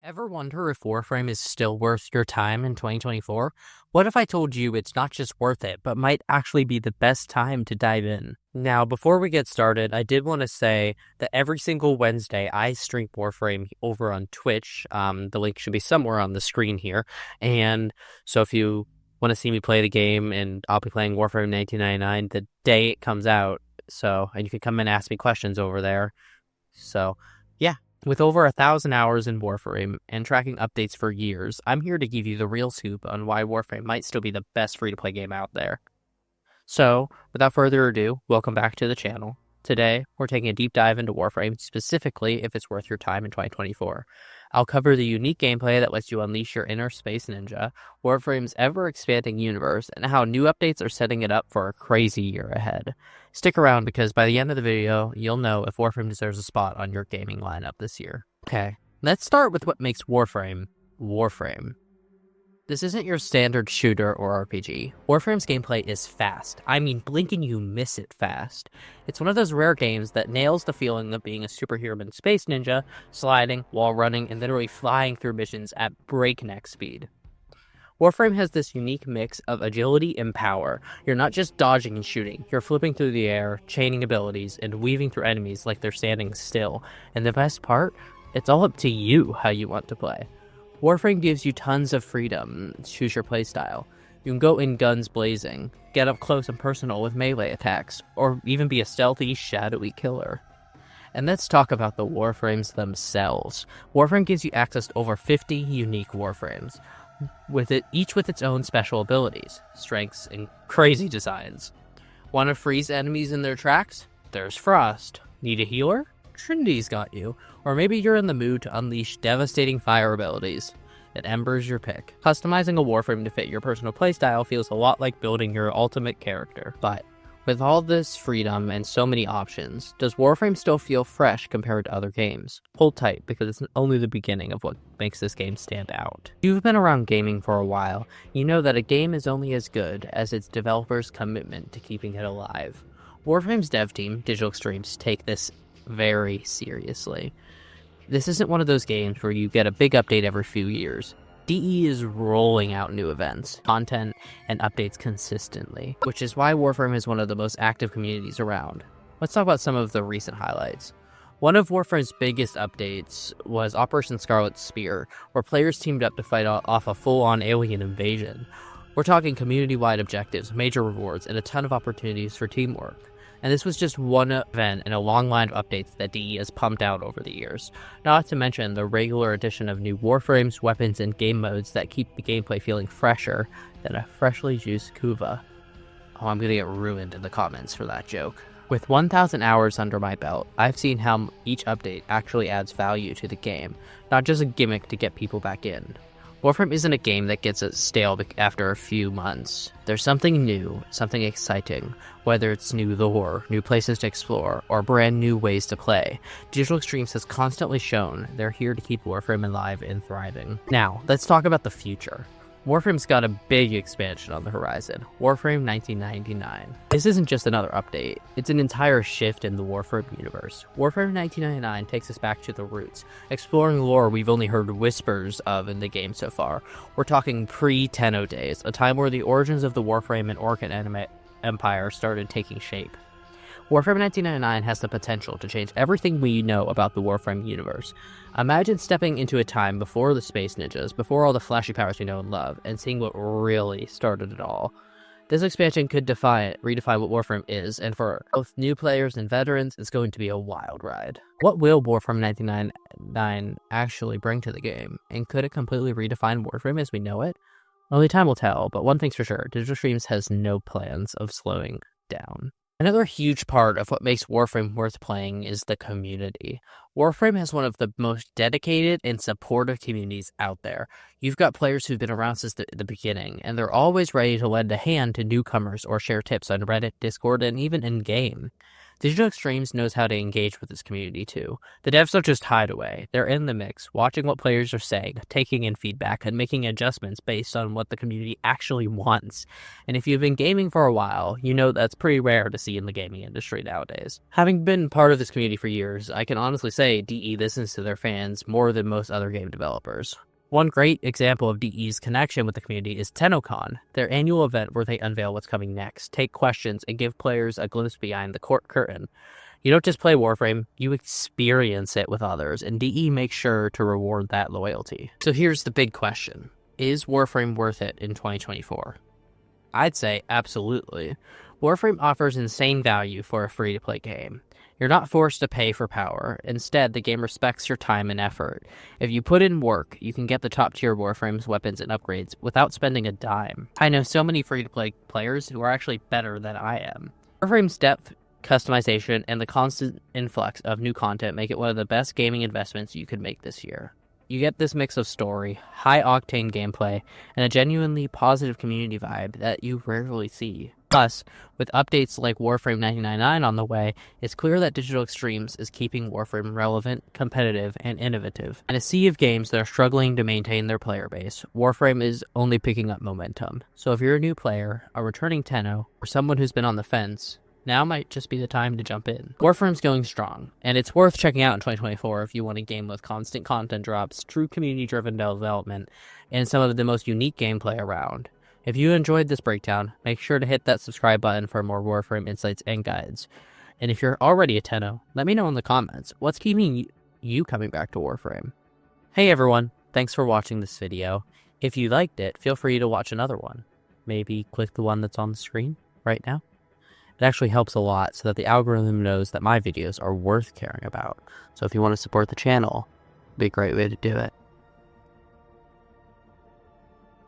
Ever wonder if Warframe is still worth your time in 2024? What if I told you it's not just worth it, but might actually be the best time to dive in? Now, before we get started, I did want to say that every single Wednesday I stream Warframe over on Twitch. The link should be somewhere on the screen here. And so if you want to see me play the game, and I'll be playing Warframe 1999 the day it comes out. And you can come and ask me questions over there. So, yeah. With over 1,000 hours in Warframe and tracking updates for years, I'm here to give you the real scoop on why Warframe might still be the best free-to-play game out there. So, without further ado, welcome back to the channel. Today, we're taking a deep dive into Warframe, specifically if it's worth your time in 2024. I'll cover the unique gameplay that lets you unleash your inner space ninja, Warframe's ever-expanding universe, and how new updates are setting it up for a crazy year ahead. Stick around because by the end of the video, you'll know if Warframe deserves a spot on your gaming lineup this year. Okay, let's start with what makes Warframe, Warframe. This isn't your standard shooter or RPG. Warframe's gameplay is fast. I mean, blink and you miss it fast. It's one of those rare games that nails the feeling of being a superhuman space ninja, sliding, wall running, and literally flying through missions at breakneck speed. Warframe has this unique mix of agility and power. You're not just dodging and shooting, you're flipping through the air, chaining abilities, and weaving through enemies like they're standing still. And the best part? It's all up to you how you want to play. Warframe gives you tons of freedom. Choose your playstyle. You can go in guns blazing, get up close and personal with melee attacks, or even be a stealthy, shadowy killer. And let's talk about the Warframes themselves. Warframe gives you access to over 50 unique Warframes, each with its own special abilities, strengths, and crazy designs. Want to freeze enemies in their tracks? There's Frost. Need a healer? Trinity's got you. Or maybe you're in the mood to unleash devastating fire abilities. Then Ember's your pick. Customizing a Warframe to fit your personal playstyle feels a lot like building your ultimate character. But with all this freedom and so many options, does Warframe still feel fresh compared to other games? Hold tight, because it's only the beginning of what makes this game stand out. If you've been around gaming for a while, you know that a game is only as good as its developers' commitment to keeping it alive. Warframe's dev team, Digital Extremes, take this very seriously. This isn't one of those games where you get a big update every few years. DE is rolling out new events, content, and updates consistently, which is why Warframe is one of the most active communities around. Let's talk about some of the recent highlights. One of Warframe's biggest updates was Operation Scarlet Spear, where players teamed up to fight off a full-on alien invasion. We're talking community-wide objectives, major rewards, and a ton of opportunities for teamwork. And this was just one event in a long line of updates that DE has pumped out over the years. Not to mention the regular addition of new Warframes, weapons, and game modes that keep the gameplay feeling fresher than a freshly juiced Kuva. Oh, I'm gonna get ruined in the comments for that joke. With 1,000 hours under my belt, I've seen how each update actually adds value to the game, not just a gimmick to get people back in. Warframe isn't a game that gets stale after a few months. There's something new, something exciting, whether it's new lore, new places to explore, or brand new ways to play. Digital Extremes has constantly shown they're here to keep Warframe alive and thriving. Now, let's talk about the future. Warframe's got a big expansion on the horizon, Warframe 1999. This isn't just another update, it's an entire shift in the Warframe universe. Warframe 1999 takes us back to the roots, exploring lore we've only heard whispers of in the game so far. We're talking pre-Tenno days, a time where the origins of the Warframe and Orcan Empire started taking shape. Warframe 1999 has the potential to change everything we know about the Warframe universe. Imagine stepping into a time before the Space Ninjas, before all the flashy powers we know and love, and seeing what really started it all. This expansion could redefine what Warframe is, and for both new players and veterans, it's going to be a wild ride. What will Warframe 1999 actually bring to the game, and could it completely redefine Warframe as we know it? Only time will tell, but one thing's for sure, Digital Streams has no plans of slowing down. Another huge part of what makes Warframe worth playing is the community. Warframe has one of the most dedicated and supportive communities out there. You've got players who've been around since the beginning, and they're always ready to lend a hand to newcomers or share tips on Reddit, Discord, and even in-game. Digital Extremes knows how to engage with this community too. The devs don't just hide away. They're in the mix, watching what players are saying, taking in feedback, and making adjustments based on what the community actually wants. And if you've been gaming for a while, you know that's pretty rare to see in the gaming industry nowadays. Having been part of this community for years, I can honestly say DE listens to their fans more than most other game developers. One great example of DE's connection with the community is TennoCon, their annual event where they unveil what's coming next, take questions, and give players a glimpse behind the curtain. You don't just play Warframe, you experience it with others, and DE makes sure to reward that loyalty. So here's the big question. Is Warframe worth it in 2024? I'd say absolutely. Warframe offers insane value for a free-to-play game. You're not forced to pay for power. Instead, the game respects your time and effort. If you put in work, you can get the top-tier Warframe's weapons and upgrades without spending a dime. I know so many free-to-play players who are actually better than I am. Warframe's depth, customization, and the constant influx of new content make it one of the best gaming investments you could make this year. You get this mix of story, high-octane gameplay, and a genuinely positive community vibe that you rarely see. Plus, with updates like Warframe 999 on the way, it's clear that Digital Extremes is keeping Warframe relevant, competitive, and innovative. In a sea of games that are struggling to maintain their player base, Warframe is only picking up momentum. So if you're a new player, a returning Tenno, or someone who's been on the fence, now might just be the time to jump in. Warframe's going strong, and it's worth checking out in 2024 if you want a game with constant content drops, true community-driven development, and some of the most unique gameplay around. If you enjoyed this breakdown, make sure to hit that subscribe button for more Warframe insights and guides. And if you're already a Tenno, let me know in the comments, what's keeping you coming back to Warframe? Hey everyone, thanks for watching this video. If you liked it, feel free to watch another one. Maybe click the one that's on the screen right now. It actually helps a lot so that the algorithm knows that my videos are worth caring about. So if you want to support the channel, it'd be a great way to do it.